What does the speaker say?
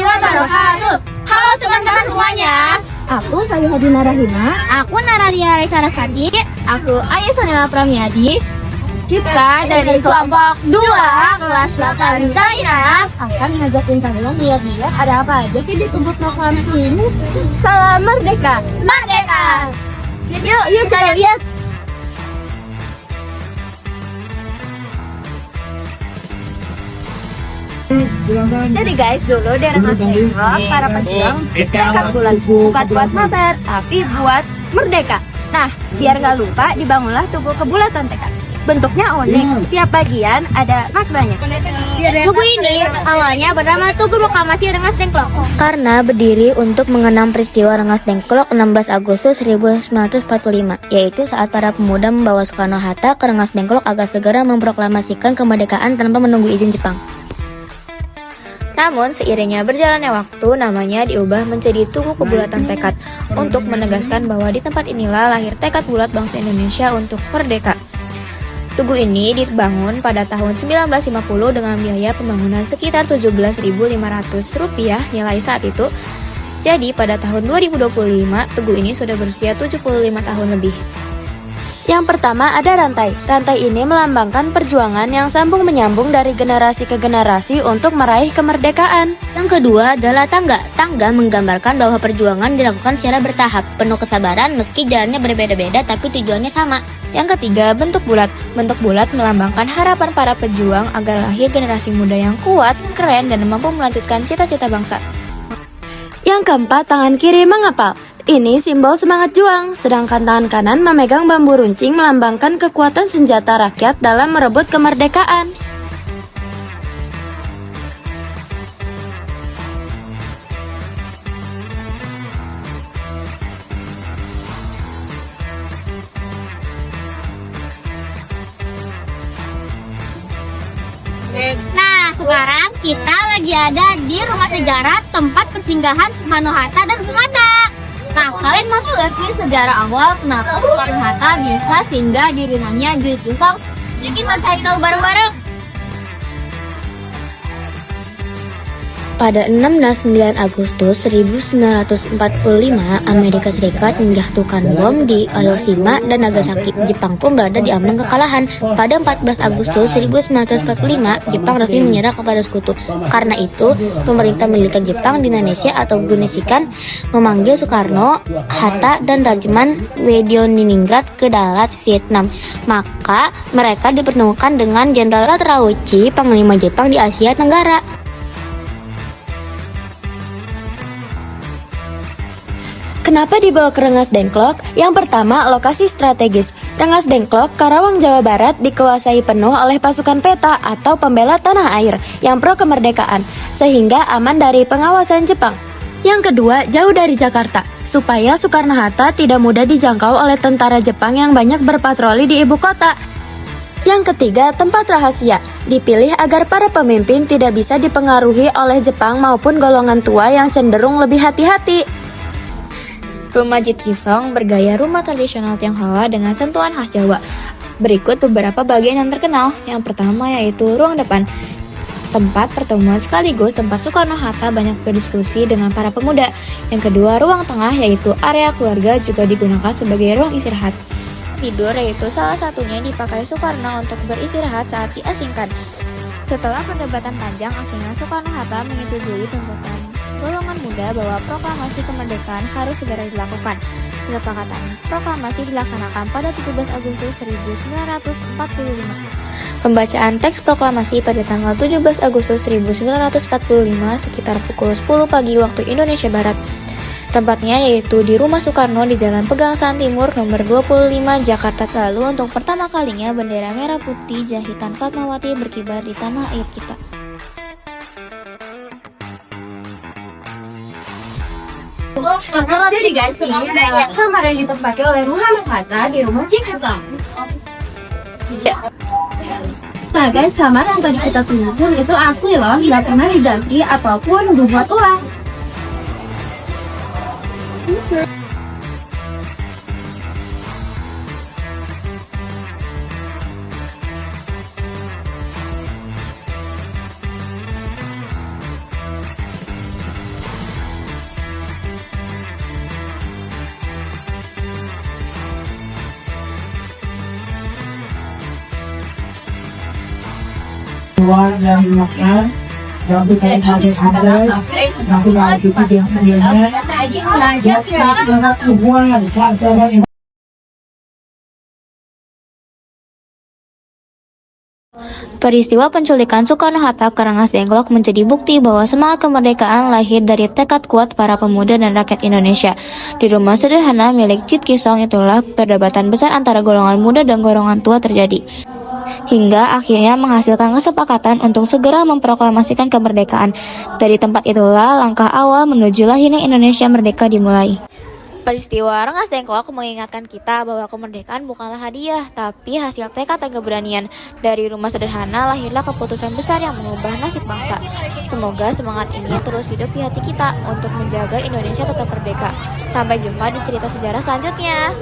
wabarakatuh. Halo teman-teman semuanya. Aku Salihadina Rahina. Aku Nararia Rekarafati. Aku Ayu Sonila Pramyadi. Kita dari kelompok 2 kelas 8 Zainab Akan ngajakin kalian lihat-lihat ada apa aja sih di tubuh proklamasi ini. Salam Merdeka. Merdeka. Yuk kita lihat. Jadi guys, dulu di Rengas Dengklok para pejuang dekat bulan bukan buat mabar, tapi buat merdeka. Nah, biar gak lupa dibangunlah tugu kebulatan tekad. Bentuknya unik, tiap bagian ada maknanya. Tugu ini awalnya bernama Tugu Proklamasi Rengas Dengklok karena berdiri untuk mengenang peristiwa Rengas Dengklok 16 Agustus 1945, yaitu saat para pemuda membawa Soekarno-Hatta ke Rengas Dengklok agar segera memproklamasikan kemerdekaan tanpa menunggu izin Jepang. Namun, seiringnya berjalannya waktu, namanya diubah menjadi Tugu Kebulatan Tekad untuk menegaskan bahwa di tempat inilah lahir tekad bulat bangsa Indonesia untuk merdeka. Tugu ini dibangun pada tahun 1950 dengan biaya pembangunan sekitar Rp17.500 nilai saat itu. Jadi, pada tahun 2025, Tugu ini sudah berusia 75 tahun lebih. Yang pertama ada rantai. Rantai ini melambangkan perjuangan yang sambung-menyambung dari generasi ke generasi untuk meraih kemerdekaan. Yang kedua adalah tangga. Tangga menggambarkan bahwa perjuangan dilakukan secara bertahap, penuh kesabaran meski jalannya berbeda-beda tapi tujuannya sama. Yang ketiga, bentuk bulat. Bentuk bulat melambangkan harapan para pejuang agar lahir generasi muda yang kuat, keren, dan mampu melanjutkan cita-cita bangsa. Yang keempat, tangan kiri mengapal. Ini simbol semangat juang, sedangkan tangan kanan memegang bambu runcing melambangkan kekuatan senjata rakyat dalam merebut kemerdekaan. Nah, sekarang kita lagi ada di rumah sejarah tempat persinggahan Soekarno-Hatta dan Bung Hatta. Nah, kalian masuk gak sih sejarah awal kenapa Soekarno-Hatta bisa singgah di rumahnya Jui Pusong? Jadi kita cari tahu bareng-bareng. Pada 16-9 Agustus 1945, Amerika Serikat menjatuhkan bom di Hiroshima dan Nagasaki. Jepang pun berada di ambang kekalahan. Pada 14 Agustus 1945, Jepang resmi menyerah kepada sekutu. Karena itu, pemerintah militer Jepang di Indonesia atau Gunisikan memanggil Soekarno, Hatta, dan Rajaman Wedioniningrat ke Dalat, Vietnam. Maka, mereka dipertemukan dengan Jenderal Terauchi, Panglima Jepang di Asia Tenggara. Kenapa dibawa ke Rengas Dengklok? Yang pertama, lokasi strategis. Rengas Dengklok, Karawang, Jawa Barat dikuasai penuh oleh pasukan peta atau pembela tanah air yang pro kemerdekaan, sehingga aman dari pengawasan Jepang. Yang kedua, jauh dari Jakarta, supaya Soekarno-Hatta tidak mudah dijangkau oleh tentara Jepang yang banyak berpatroli di ibu kota. Yang ketiga, tempat rahasia. Dipilih agar para pemimpin tidak bisa dipengaruhi oleh Jepang maupun golongan tua yang cenderung lebih hati-hati. Rumah Jit Kisong bergaya rumah tradisional Tionghoa dengan sentuhan khas Jawa. Berikut beberapa bagian yang terkenal. Yang pertama yaitu ruang depan. Tempat pertemuan sekaligus tempat Soekarno-Hatta banyak berdiskusi dengan para pemuda. Yang kedua, ruang tengah yaitu area keluarga juga digunakan sebagai ruang istirahat. Tidur yaitu salah satunya dipakai Soekarno untuk beristirahat saat diasingkan. Setelah perdebatan panjang, akhirnya Soekarno-Hatta menyetujui tuntutan golongan muda bahwa proklamasi kemerdekaan harus segera dilakukan. Kesepakatan proklamasi dilaksanakan pada 17 Agustus 1945. Pembacaan teks proklamasi pada tanggal 17 Agustus 1945 sekitar pukul 10 pagi waktu Indonesia Barat. Tempatnya yaitu di Rumah Soekarno di Jalan Pegangsaan Timur nomor 25 Jakarta. Lalu untuk pertama kalinya bendera merah putih jahitan Fatmawati berkibar di tanah air kita. Jadi guys, ini adalah kamar yang ditempati oleh Muhammad Hatta di rumah Jik Hasan. Nah guys, kamar yang tadi kita tunjukin itu asli loh, tidak pernah diganti ataupun dibuat ulang. Peristiwa penculikan Soekarno-Hatta ke Rengas Dengklok menjadi bukti bahwa semangat kemerdekaan lahir dari tekad kuat para pemuda dan rakyat Indonesia. Di rumah sederhana milik Cit Kisong itulah perdebatan besar antara golongan muda dan golongan tua terjadi. Hingga akhirnya menghasilkan kesepakatan untuk segera memproklamasikan kemerdekaan. Dari tempat itulah langkah awal menuju lahirnya Indonesia merdeka dimulai. Peristiwa Rengas Dengklok mengingatkan kita bahwa kemerdekaan bukanlah hadiah, tapi hasil tekad dan keberanian. Dari rumah sederhana lahirlah keputusan besar yang mengubah nasib bangsa. Semoga semangat ini terus hidup di hati kita untuk menjaga Indonesia tetap merdeka. Sampai jumpa di cerita sejarah selanjutnya.